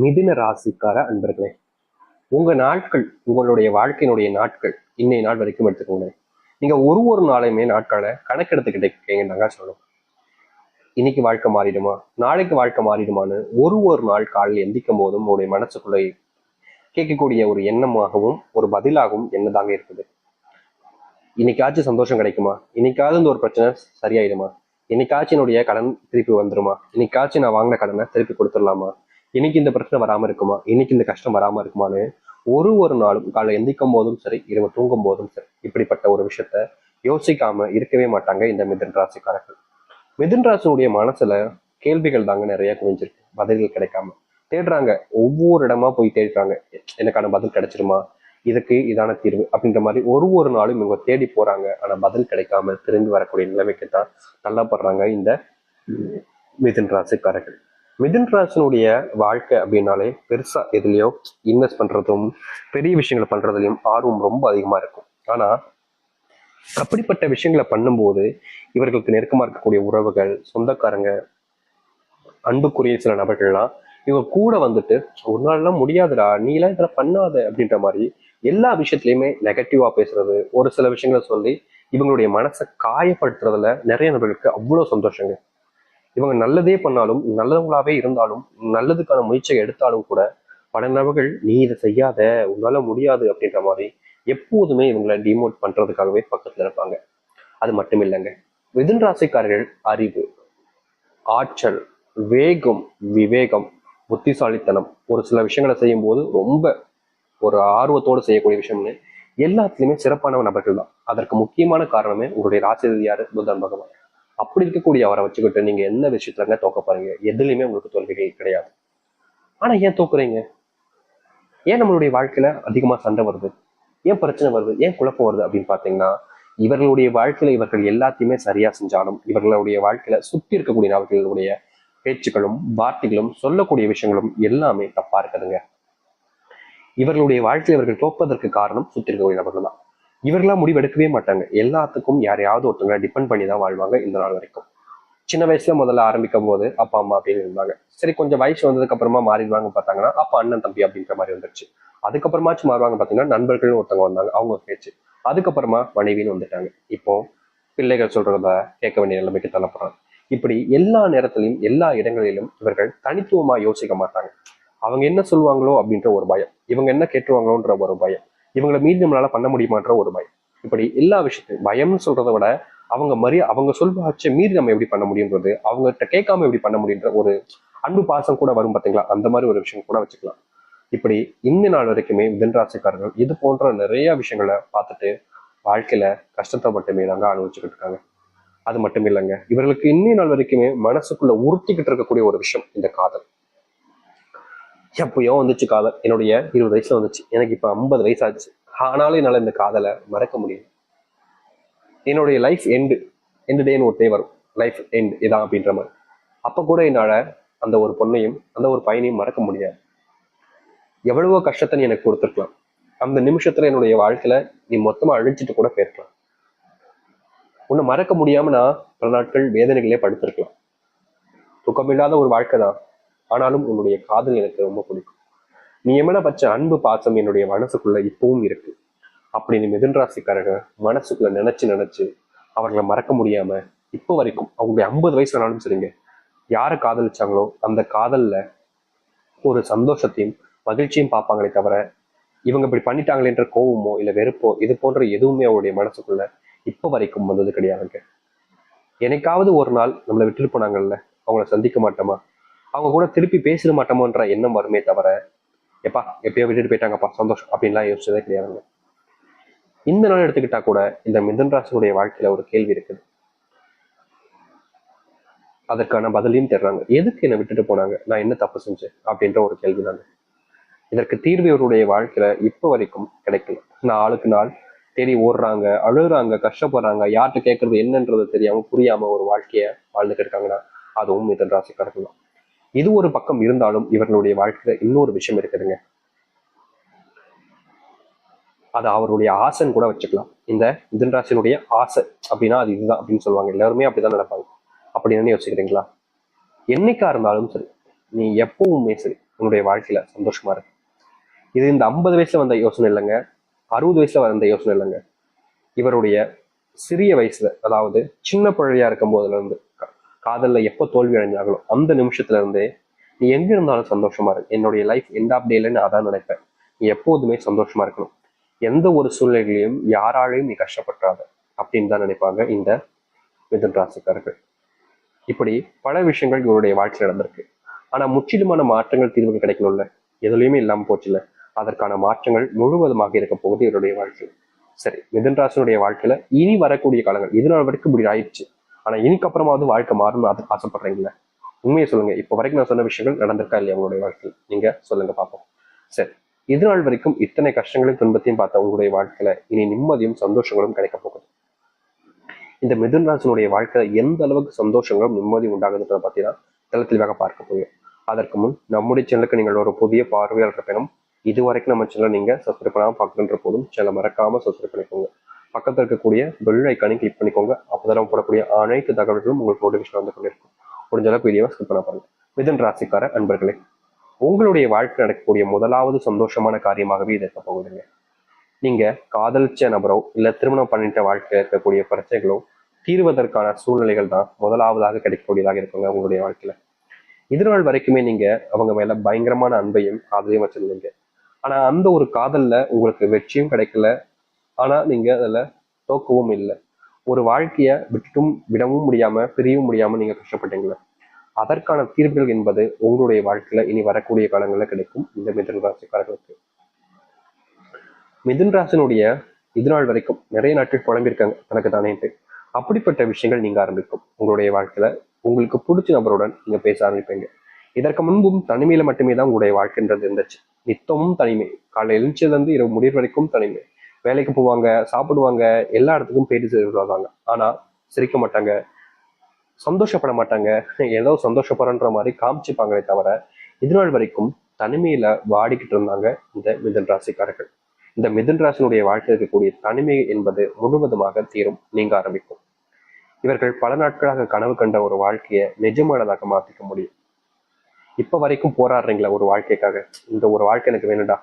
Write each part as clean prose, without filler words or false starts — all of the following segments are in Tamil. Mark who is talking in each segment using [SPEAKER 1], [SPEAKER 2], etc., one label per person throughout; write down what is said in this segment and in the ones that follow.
[SPEAKER 1] மிதுன ராசிக்கார அன்பர்களே, உங்க நாட்கள், உங்களுடைய வாழ்க்கையினுடைய நாட்கள் இன்னைய நாள் வரைக்கும் எடுத்துக்கோங்க. நீங்க ஒரு நாளையுமே நாட்களை கணக்கெடுத்துக்கிட்டே சொல்லணும். இன்னைக்கு வாழ்க்கை மாறிடுமா, நாளைக்கு வாழ்க்கை மாறிடுமான்னு ஒரு நாள் காலையில் எந்திக்கும் போதும் உங்களுடைய மனசுக்குள்ளே கேட்கக்கூடிய ஒரு எண்ணமாகவும் ஒரு பதிலாகவும் என்னதாங்க இருக்குது. இன்னைக்காச்சும் சந்தோஷம் கிடைக்குமா, இன்னைக்காவது இந்த ஒரு பிரச்சனை சரியாயிடுமா, இன்னைக்காச்சும் என்னுடைய கடன் திருப்பி வந்துருமா, இன்னைக்காச்சும் நான் வாங்கின கடனை திருப்பி கொடுத்துடலாமா, இன்னைக்கு இந்த பிரச்சனை வராம இருக்குமா, இன்னைக்கு இந்த கஷ்டம் வராம இருக்குமான்னு ஒரு நாளும் காலை எந்திக்கும் போதும் சரி, இரவு தூங்கும் போதும் சரி, இப்படிப்பட்ட ஒரு விஷயத்த யோசிக்காம இருக்கவே மாட்டாங்க இந்த மிதுன் ராசிக்காரர்கள். மிதுன் ராசினுடைய மனசுல கேள்விகள் தாங்க நிறைய குவிஞ்சிருக்கு, பதில்கள் கிடைக்காம தேடுறாங்க. ஒவ்வொரு இடமா போய் தேடுறாங்க, எனக்கான பதில் கிடைச்சிருமா, இதுக்கு இதான தீர்வு அப்படின்ற மாதிரி ஒரு நாளும் இவங்க தேடி போறாங்க. ஆனா பதில் கிடைக்காம திரும்பி வரக்கூடிய நிலைமைக்கு தான் தள்ளப்படுறாங்க இந்த மிதுன் ராசிக்காரர்கள். மிதுன் ராசினுடைய வாழ்க்கை அப்படின்னாலே பெருசா எதுலயோ இன்வெஸ்ட் பண்றதும் பெரிய விஷயங்களை பண்றதுலயும் ஆர்வம் ரொம்ப அதிகமா இருக்கும். ஆனா அப்படிப்பட்ட விஷயங்களை பண்ணும்போது இவர்களுக்கு நெருக்கமா இருக்கக்கூடிய உறவுகள், சொந்தக்காரங்க, அன்புக்குரிய சில நபர்கள்லாம் இவங்க கூட வந்துட்டு ஒரு நாள்லாம் முடியாதுடா, நீ எல்லாம் இதெல்லாம் பண்ணாத அப்படின்ற மாதிரி எல்லா விஷயத்துலயுமே நெகட்டிவா பேசுறது, ஒரு சில விஷயங்களை சொல்லி இவங்களுடைய மனசை காயப்படுத்துறதுல நிறைய நபர்களுக்கு அவ்வளவு சந்தோஷங்க. இவங்க நல்லதே பண்ணாலும், நல்லவங்களாவே இருந்தாலும், நல்லதுக்கான முயற்சியை எடுத்தாலும் கூட பல நபர்கள் நீ இதை செய்யாத, உன்னால முடியாது அப்படின்ற மாதிரி எப்போதுமே இவங்களை டிமோட் பண்றதுக்காகவே பக்கத்துல இருப்பாங்க. அது மட்டும் இல்லைங்க, மிதுன் ராசிக்காரர்கள் அறிவு, ஆற்றல், வேகம், விவேகம், புத்திசாலித்தனம், ஒரு சில விஷயங்களை செய்யும் போது ரொம்ப ஒரு ஆர்வத்தோடு செய்யக்கூடிய விஷயம்னு எல்லாத்துலயுமே சிறப்பான நபர்கள் தான். அதற்கு முக்கியமான காரணமே உங்களுடைய ராசியாரு புதன் பகவான். அப்படி இருக்கக்கூடிய அவரை வச்சுக்கிட்டு நீங்க என்ன விஷயத்துலங்க தோக்க போறீங்க, எதுலையுமே உங்களுக்கு தோல்விகள் கிடையாது. ஆனா ஏன் தோக்குறீங்க? ஏன் நம்மளுடைய வாழ்க்கையில அதிகமா சண்டை வருது, ஏன் பிரச்சனை வருது, ஏன் குழப்பம் வருது அப்படின்னு பாத்தீங்கன்னா, இவர்களுடைய வாழ்க்கையில இவர்கள் எல்லாத்தையுமே சரியா செஞ்சாலும் இவர்களுடைய வாழ்க்கையில சுத்தி இருக்கக்கூடிய நபர்களுடைய பேச்சுக்களும் வார்த்தைகளும் சொல்லக்கூடிய விஷயங்களும் எல்லாமே தப்பா இருக்குதுங்க. இவர்களுடைய வாழ்க்கையில் இவர்கள் தோப்பதற்கு காரணம் சுத்தி இருக்கக்கூடிய நபர்கள் தான். இவர்களா முடிவெடுக்கவே மாட்டாங்க, எல்லாத்துக்கும் யாரையாவது ஒருத்தவங்களை டிபெண்ட் பண்ணி தான் வாழ்வாங்க இந்த நாள் வரைக்கும். சின்ன வயசுல முதல்ல ஆரம்பிக்கும் போது அப்பா அம்மா அப்படின்னு இருந்தாங்க. சரி, கொஞ்சம் வயசு வந்ததுக்கு அப்புறமா மாறிடுவாங்க பார்த்தாங்கன்னா அப்பா அண்ணன் தம்பி அப்படின்ற மாதிரி வந்துருச்சு. அதுக்கப்புறமாச்சும் மாறுவாங்க பாத்தீங்கன்னா நண்பர்கள்னு ஒருத்தவங்க வந்தாங்க, அவங்க பேச்சு. அதுக்கப்புறமா மனைவின்னு வந்துட்டாங்க. இப்போ பிள்ளைகள் சொல்றத கேட்க வேண்டிய நிலைமைக்கு தள்ளப்படுறாங்க. இப்படி எல்லா நேரத்திலையும் எல்லா இடங்களிலும் இவர்கள் தனித்துவமா யோசிக்க மாட்டாங்க. அவங்க என்ன சொல்லுவாங்களோ அப்படின்ற ஒரு பயம், இவங்க என்ன கேட்டுருவாங்களோன்ற ஒரு பயம், இவங்களை மீறி நம்மளால பண்ண முடியுமான்ற ஒரு பயம். இப்படி எல்லா விஷயத்தையும் பயம்னு சொல்றதை விட அவங்க சொல்வாச்ச மீறி நம்ம எப்படி பண்ண முடியுன்றது, அவங்ககிட்ட கேட்காம எப்படி பண்ண முடியுன்ற ஒரு அன்பு பாசம் கூட வரும் பாத்தீங்களா, அந்த மாதிரி ஒரு விஷயம் கூட வச்சுக்கலாம். இப்படி இந்த நாள் வரைக்குமே மிதுன ராசிக்காரர்கள் இது போன்ற நிறைய விஷயங்களை பார்த்துட்டு வாழ்க்கையில கஷ்டத்தை மட்டுமே தாங்க அனுபவிச்சுக்கிட்டு இருக்காங்க. அது மட்டும் இல்லைங்க, இவர்களுக்கு இன்னி நாள் வரைக்குமே மனசுக்குள்ள உறுத்திக்கிட்டு இருக்கக்கூடிய ஒரு விஷயம் இந்த காதல். எப்பயோ வந்துச்சு காதல், என்னுடைய 20 வயசுல வந்துச்சு, எனக்கு இப்ப 50 வயசு ஆச்சு, ஆனாலும் என்னால இந்த காதலை மறக்க முடியும். என்னுடைய லைஃப் எண்டு டேன்னு ஒரு டே வரும், லைஃப் எண்ட் இதான் அப்படின்ற மாதிரி. அப்ப கூட என்னால அந்த ஒரு பொண்ணையும் அந்த ஒரு பையனையும் மறக்க முடியாது. எவ்வளவோ கஷ்டத்தை நீ எனக்கு கொடுத்துருக்கலாம், அந்த நிமிஷத்துல என்னுடைய வாழ்க்கையில நீ மொத்தமா அழிச்சிட்டு கூட போயிருக்கலாம். உன்னை மறக்க முடியாம நான் பல நாட்கள் வேதனைகளே படுத்திருக்கலாம். துக்கமில்லாத ஒரு வாழ்க்கை தான், ஆனாலும் உன்னுடைய காதல் எனக்கு ரொம்ப பிடிக்கும். நீ எமன பச்ச அன்பு பாசம் என்னுடைய மனசுக்குள்ள இப்பவும் இருக்கு அப்படின்னு மிதுன் ராசிக்காரங்க மனசுக்குள்ள நினைச்சு அவர்களை மறக்க முடியாம இப்போ வரைக்கும் அவங்களுடைய 50 வயசு ஆனாலும் சரிங்க, யாரை காதலிச்சாங்களோ அந்த காதல்ல ஒரு சந்தோஷத்தையும் மகிழ்ச்சியும் பார்ப்பாங்களே தவிர இவங்க இப்படி பண்ணிட்டாங்களேன்ற கோவமோ இல்ல வெறுப்போ இது போன்ற எதுவுமே அவருடைய மனசுக்குள்ள இப்போ வரைக்கும் வந்தது கிடையாதுங்க. என்னைக்காவது ஒரு நாள் நம்மளை விட்டுட்டு போனாங்கல்ல, அவங்கள சந்திக்க மாட்டோமா, அவங்க கூட திருப்பி பேசிட மாட்டோமோன்ற எண்ணம் வருமே தவிர எப்பா எப்பயோ விட்டுட்டு போயிட்டாங்கப்பா சந்தோஷம் அப்படின்லாம் யோசிச்சதே கிடையாதுங்க. இந்த நாள் எடுத்துக்கிட்டா கூட இந்த மிதுன் ராசியுடைய வாழ்க்கையில ஒரு கேள்வி இருக்குது, அதற்கான பதிலையும் தேடுறாங்க. எதுக்கு என்னை விட்டுட்டு போனாங்க, நான் என்ன தப்பு செஞ்சேன் அப்படின்ற ஒரு கேள்வி தாங்க. இதற்கு தீர்வு இவருடைய வாழ்க்கையில இப்போ வரைக்கும் கிடைக்கல. ஆளுக்கு நாள் தேடி ஓடுறாங்க, அழுகுறாங்க, கஷ்டப்படுறாங்க, யார்கிட்ட கேட்கறது என்னன்றது தெரியாம புரியாம ஒரு வாழ்க்கைய வாழ்ந்துட்டு இருக்காங்கன்னா அதுவும் மிதுன் ராசிக்காரர்கள் தான். இது ஒரு பக்கம் இருந்தாலும் இவர்களுடைய வாழ்க்கையில இன்னொரு விஷயம் இருக்குதுங்க, அது அவருடைய ஆசைன்னு கூட வச்சுக்கலாம். இந்த மிதுன் ராசியினுடைய ஆசை அப்படின்னா அது இதுதான் அப்படின்னு சொல்லுவாங்க, எல்லாருமே அப்படிதான் நடப்பாங்க. அப்படின்னு யோசிக்கிறீங்களா? என்னைக்கா இருந்தாலும் சரி, நீ எப்பவுமே சரி உன்னுடைய வாழ்க்கையில சந்தோஷமா இருக்கு. இது இந்த 50 வயசுல வந்த யோசனை இல்லைங்க, 60 வயசுல வந்த யோசனை இல்லைங்க. இவருடைய சிறிய வயசுல, அதாவது சின்ன பிள்ளையா இருக்கும் போதுல இருந்து காதல்ல எப்போ தோல்வி அடைஞ்சாங்களோ அந்த நிமிஷத்துல இருந்தே நீ எங்க இருந்தாலும் சந்தோஷமா இருக்கு. என்னுடைய லைஃப் எண்ட் ஆஃப் டேல நான் அதான் நினைப்பேன். நீ எப்போதுமே சந்தோஷமா இருக்கணும். எந்த ஒரு சூழ்நிலையிலையும் யாராலையும் நீ கஷ்டப்படாத அப்படின்னு தான் நினைப்பாங்க இந்த மிதுன் ராசிக்காரர்கள். இப்படி பல விஷயங்கள் இவருடைய வாழ்க்கையில் நடந்திருக்கு. ஆனா முற்றிலுமான மாற்றங்கள் தீர்வுகள் கிடைக்கணும்ல, எதுலையுமே இல்லாம போச்சுல. அதற்கான மாற்றங்கள் முழுவதுமாக இருக்க போகுது இவருடைய வாழ்க்கை. சரி, மிதுன் ராசினுடைய வாழ்க்கையில இனி வரக்கூடிய காலங்கள் இது நாள் வரைக்கும் இப்படி ஆயிடுச்சு, ஆனா இனிக்கப்புறமாவது வாழ்க்கை மாறும்னு ஆசைப்படுறீங்களா? உண்மையை சொல்லுங்க. இப்ப வரைக்கும் நான் சொன்ன விஷயங்கள் நடந்திருக்கா இல்லையா உங்களுடைய வாழ்க்கையில்? நீங்க சொல்லுங்க பார்ப்போம். சரி, இது நாள் வரைக்கும் இத்தனை கஷ்டங்களையும் துன்பத்தையும் பார்த்த உங்களுடைய வாழ்க்கையில இனி நிம்மதியும் சந்தோஷங்களும் கிடைக்க போகுது. இந்த மிதுன் ராசினுடைய வாழ்க்கையில எந்த அளவுக்கு சந்தோஷங்களும் நிம்மதி உண்டாகுதுன்றத பத்தி தான் தெளிவாக பார்க்க போகிறோம். அதற்கு முன் நம்முடைய சேனலுக்கு நீங்கள் ஒரு புதிய பார்வையாளர் இருப்பினும் இது வரைக்கும் நம்ம சேனல் நீங்க சப்ஸ்கிரைப் பண்ணாமல் பார்க்கின்ற போதும் சேனலை மறக்காம சப்ஸ்கிரைப் பண்ணிக்கோங்க. பக்கத்தில் இருக்கக்கூடிய பெல் ஐக்கானையும் கிளிக் பண்ணிக்கோங்க. அப்போதான் போடக்கூடிய அனைத்து தகவல்களும் உங்களுக்கு நோட்டிஃபிகேஷன் வந்து கொண்டிருக்கும். முடிஞ்ச அளவுக்கு வீடியோவை ஸ்கிப் பண்ண பாருங்க. மிதுன் ராசிக்கார அன்பர்களே, உங்களுடைய வாழ்க்கை நடக்கக்கூடிய முதலாவது சந்தோஷமான காரியமாகவே இது இருக்க போகுதுங்க. நீங்க காதலிச்ச நபரோ இல்ல திருமணம் பண்ணிட்ட வாழ்க்கையில இருக்கக்கூடிய பிரச்சனைகளோ தீர்வதற்கான சூழ்நிலைகள் தான் முதலாவதாக கிடைக்கக்கூடியதாக இருக்குங்க உங்களுடைய வாழ்க்கையில. இது நாள் வரைக்குமே நீங்க அவங்க மேல பயங்கரமான அன்பையும் காதலையும் வச்சிருந்தீங்க. ஆனா அந்த ஒரு காதல்ல உங்களுக்கு வெற்றியும் கிடைக்கல. ஆனா நீங்க அதுல தோக்கவும் இல்லை. ஒரு வாழ்க்கைய விடவும் முடியாம பிரியவும் முடியாம நீங்க கஷ்டப்பட்டீங்களா? அதற்கான தீர்வுகள் என்பது உங்களுடைய வாழ்க்கையில இனி வரக்கூடிய காலங்கள்ல கிடைக்கும் இந்த மிதுன் ராசிக்காரர்களுக்கு. மிதுன் ராசினுடைய இது நாள் வரைக்கும் நிறைய நாட்கள் குழம்பிருக்காங்க தனக்கு தானேட்டு. அப்படிப்பட்ட விஷயங்கள் நீங்க ஆரம்பிக்கும் உங்களுடைய வாழ்க்கையில. உங்களுக்கு பிடிச்ச நபருடன் நீங்க பேச ஆரம்பிப்பீங்க. இதற்கு முன்பும் தனிமையில மட்டுமே தான் உங்களுடைய வாழ்க்கைன்றது இருந்துச்சு. நித்தமும் தனிமை. காலையில் எழுந்ததுல இருந்து இரவு முடிவு வரைக்கும் தனிமை. வேலைக்கு போவாங்க, சாப்பிடுவாங்க, எல்லா இடத்துக்கும் போயிட்டு வருவாங்க. ஆனா சிரிக்க மாட்டாங்க, சந்தோஷப்பட மாட்டாங்க. ஏதோ சந்தோஷப்படுறன்ற மாதிரி காமிச்சுப்பாங்களே தவிர இது நாள் வரைக்கும் தனிமையில வாடிக்கிட்டு இருந்தாங்க இந்த மிதுன் ராசிக்காரர்கள். இந்த மிதுன் ராசினுடைய வாழ்க்கை இருக்கக்கூடிய தனிமை என்பது முழுவதுமாக தீரும், நீங்க ஆரம்பிக்கும். இவர்கள் பல நாட்களாக கனவு கண்ட ஒரு வாழ்க்கையை நிஜமானதாக மாத்திக்க முடியும். இப்ப வரைக்கும் போராடுறீங்களா ஒரு வாழ்க்கைக்காக? இந்த ஒரு வாழ்க்கை எனக்கு வேணும்டா,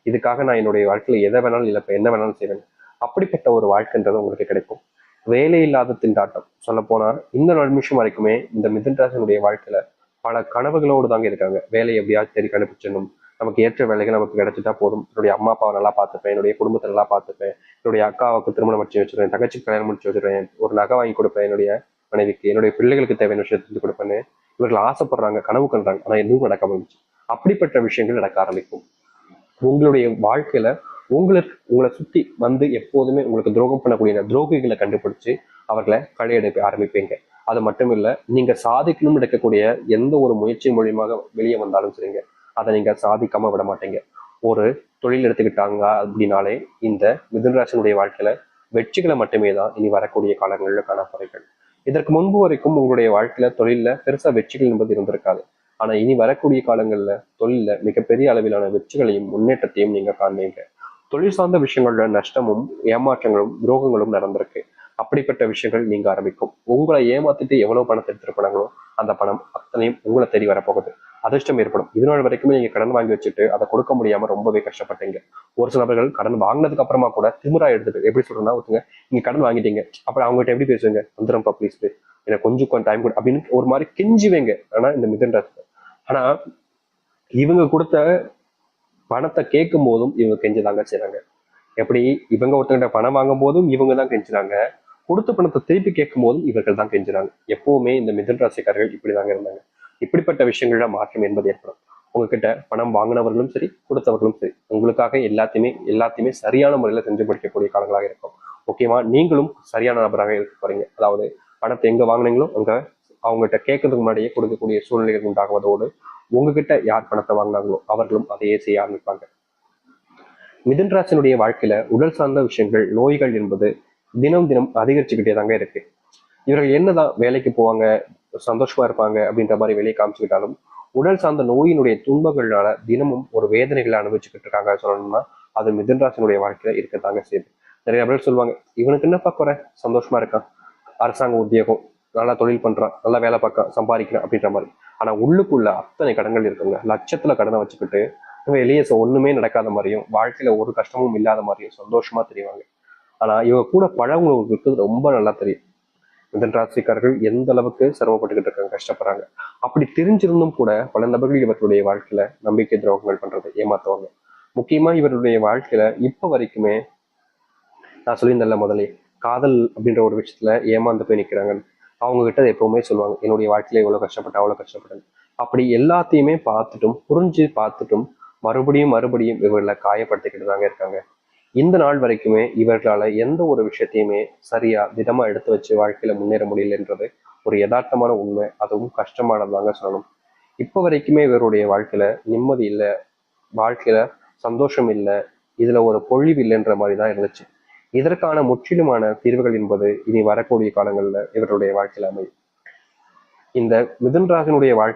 [SPEAKER 1] இதுக்காக நான் என்னுடைய வாழ்க்கையில எதை வேணாலும் இழப்பேன், என்ன வேணாலும் செய்வேன். அப்படிப்பட்ட ஒரு வாழ்க்கைன்றது உங்களுக்கு கிடைக்கும். வேலை இல்லாத திண்டாட்டம். சொல்ல போனா இந்த நிமிஷம் வரைக்குமே இந்த மிதுன் ராசினுடைய வாழ்க்கையில பல கனவுகளோடு தாங்க இருக்காங்க. வேலையை எப்படியாச்சும் தேடி கண்டுபிடிச்சிடணும், நமக்கு ஏற்ற வேலைகள் நமக்கு கிடைச்சிட்டா போதும், என்னுடைய அம்மா அப்பாவை நல்லா பார்த்துப்பேன், என்னுடைய குடும்பத்தை நல்லா பார்த்துப்பேன், என்னுடைய அக்காவுக்கு திருமணம் முடிச்சு வச்சிருவேன், தங்கச்சிக்கு கல்யாணம் முடிச்சு வச்சிருவேன், ஒரு நகை வாங்கி கொடுப்பேன், என்னுடைய மனைவிக்கு, என்னுடைய பிள்ளைகளுக்கு தேவையான விஷயத்தை செஞ்சு கொடுப்பேன்னு இவர்கள் ஆசைப்படுறாங்க, கனவு கண்டாங்க. ஆனா எதுவும் நடக்காம இருந்துச்சு. அப்படிப்பட்ட விஷயங்கள் நடக்க ஆரம்பிக்கும் உங்களுடைய வாழ்க்கையில. உங்களை சுத்தி வந்து எப்போதுமே உங்களுக்கு துரோகம் பண்ணக்கூடிய துரோகிகளை கண்டுபிடிச்சு அவர்களை களையெடுக்க ஆரம்பிப்பீங்க. அது மட்டும் இல்ல, நீங்க சாதிக்கணும்னு எடுக்கக்கூடிய எந்த ஒரு முயற்சி மூலியமாக வெளியே வந்தாலும் சரிங்க, அதை நீங்க சாதிக்காம விட மாட்டீங்க. ஒரு தொழில் எடுத்துக்கிட்டாங்க அப்படின்னாலே இந்த மிதுனராசினுடைய வாழ்க்கையில வெற்றிகளை மட்டுமே தான் இனி வரக்கூடிய காலங்களில் காணப்படுறீர்கள். இதற்கு முன்பு வரைக்கும் உங்களுடைய வாழ்க்கையில தொழில பெருசா வெற்றிகள் என்பது இருந்திருக்காது. ஆனா இனி வரக்கூடிய காலங்கள்ல தொழில மிகப்பெரிய அளவிலான வெற்றிகளையும் முன்னேற்றத்தையும் நீங்க காண்பீங்க. தொழில் சார்ந்த விஷயங்கள்ல நஷ்டமும் ஏமாற்றங்களும் துரோகங்களும் நடந்திருக்கு. அப்படிப்பட்ட விஷயங்கள் நீங்க ஆரம்பிக்கும். உங்களை ஏமாத்திட்டு எவ்வளவு பணத்தை எடுத்துட்டு போனாங்களோ அந்த பணம் அத்தனையும் உங்களை தேடி வரப்போகுது. அதிர்ஷ்டம் ஏற்படும். இது நாள் வரைக்குமே நீங்க கடன் வாங்கி வச்சுட்டு அதை கொடுக்க முடியாம ரொம்பவே கஷ்டப்பட்டீங்க. ஒரு சில நபர்கள் கடன் வாங்கினதுக்கு அப்புறமா கூட திமிரா எடுத்துட்டு எப்படி சொல்றேன்னா, ஒருத்தங்க நீங்க கடன் வாங்கிட்டீங்க, அப்புறம் அவங்ககிட்ட எப்படி பேசுவீங்க? வந்துடும்ப்பா ப்ளீஸ் எனக்கு கொஞ்சம் டைம் கொடு அப்படின்னு ஒரு மாதிரி கெஞ்சுவேங்க. ஆனா இந்த மிதுன் ராசி, ஆனா இவங்க கொடுத்த பணத்தை கேட்கும் போதும் இவங்க கெஞ்சுதாங்க செய்றாங்க. எப்படி? இவங்க ஒருத்தங்கிட்ட பணம் வாங்கும் போதும் இவங்க தான் கெஞ்சுறாங்க, கொடுத்த பணத்தை திருப்பி கேட்கும் போதும் இவர்கள் தான் கெஞ்சுறாங்க. எப்பவுமே இந்த மிதுன் ராசிக்காரர்கள் இப்படிதாங்க இருந்தாங்க. இப்படிப்பட்ட விஷயங்கள்ல மாற்றம் என்பது ஏற்படும். உங்ககிட்ட பணம் வாங்கினவர்களும் சரி, கொடுத்தவர்களும் சரி, உங்களுக்காக எல்லாத்தையுமே சரியான முறையில செஞ்சு முடிக்கக்கூடிய காலங்களாக இருக்கும். முக்கியமா நீங்களும் சரியான நபராக இருக்க போறீங்க. அதாவது பணத்தை எங்க வாங்கினீங்களோ அங்க அவங்ககிட்ட கேட்கறதுக்கு முன்னாடியே கொடுக்கக்கூடிய சூழ்நிலைகள் உண்டாகுவதோடு உங்ககிட்ட யார் பணத்தை வாங்கினாங்களோ அவர்களும் அதையே செய்ய ஆரம்பிப்பாங்க. மிதுன் ராசினுடைய வாழ்க்கையில உடல் சார்ந்த விஷயங்கள், நோய்கள் என்பது தினம் தினம் அதிகரிச்சுக்கிட்டே தாங்க இருக்கு. இவர்கள் என்னதான் வேலைக்கு போவாங்க, சந்தோஷமா இருப்பாங்க அப்படின்ற மாதிரி வெளியே காமிச்சுக்கிட்டாலும் உடல் சார்ந்த நோயினுடைய துன்பங்களால தினமும் ஒரு வேதனைகளை அனுபவிச்சுக்கிட்டு இருக்காங்க. சொல்லணும்னா அது மிதுன் ராசினுடைய வாழ்க்கையில இருக்கத்தாங்க செய்யுது. நிறைய பேர் சொல்லுவாங்க, இவனுக்கு என்னப்பா குறை, சந்தோஷமா இருக்கான், அரசாங்க உத்தியோகம், நல்லா தொழில் பண்றான், நல்லா வேலை பார்க்க சம்பாதிக்கிறான் அப்படின்ற மாதிரி. ஆனா உள்ளுக்குள்ள அத்தனை கடன்கள் இருக்குங்க. லட்சத்துல கடனை வச்சுக்கிட்டு வெளியே ஒண்ணுமே நடக்காத மாதிரியும் வாழ்க்கையில ஒரு கஷ்டமும் இல்லாத மாதிரியும் சந்தோஷமா தெரிவாங்க. ஆனா இவங்க கூட பழகுனவங்களுக்கு ரொம்ப நல்லா தெரியும் மிதன் ராசிக்காரர்கள் எந்த அளவுக்கு சிரமப்பட்டுக்கிட்டு இருக்காங்க, கஷ்டப்படுறாங்க. அப்படி தெரிஞ்சிருந்தும் கூட பல நபர்கள் இவர்களுடைய வாழ்க்கையில நம்பிக்கை துரோகங்கள் பண்றது, ஏமாத்துவாங்க. முக்கியமா இவருடைய வாழ்க்கையில இப்ப வரைக்குமே நான் சொல்லியிருந்தேன்ல முதலே, காதல் அப்படின்ற ஒரு விஷயத்துல ஏமாந்து போய் நிக்கிறாங்க. அவங்க கிட்ட எப்பவுமே சொல்லுவாங்க, என்னுடைய வாழ்க்கையில எவ்வளவு கஷ்டப்பட்டேன், அவ்வளவு கஷ்டப்பட்டேன். அப்படி எல்லாத்தையுமே பார்த்துட்டும் புரிஞ்சு பார்த்துட்டும் மறுபடியும் மறுபடியும் இவர்களை காயப்படுத்திக்கிட்டு தாங்க இருக்காங்க. இந்த நாள் வரைக்குமே இவர்களால எந்த ஒரு விஷயத்தையுமே சரியா திடமா எடுத்து வச்சு வாழ்க்கையில முன்னேற முடியலன்றது ஒரு யதார்த்தமான உண்மை. அதுவும் கஷ்டமானதாங்க சொல்லணும். இப்ப வரைக்குமே இவருடைய வாழ்க்கையில நிம்மதி இல்லை, வாழ்க்கையில சந்தோஷம் இல்லை, இதுல ஒரு பொழிவு இல்லைன்ற மாதிரி தான் இருந்துச்சு. இதற்கான முற்றிலுமான தீர்வுகள் என்பது இனி வரக்கூடிய காலங்கள்ல இவருடைய வாழ்க்கையில அமையும். இந்த மிதுன் ராசினுடைய வாழ்க்கை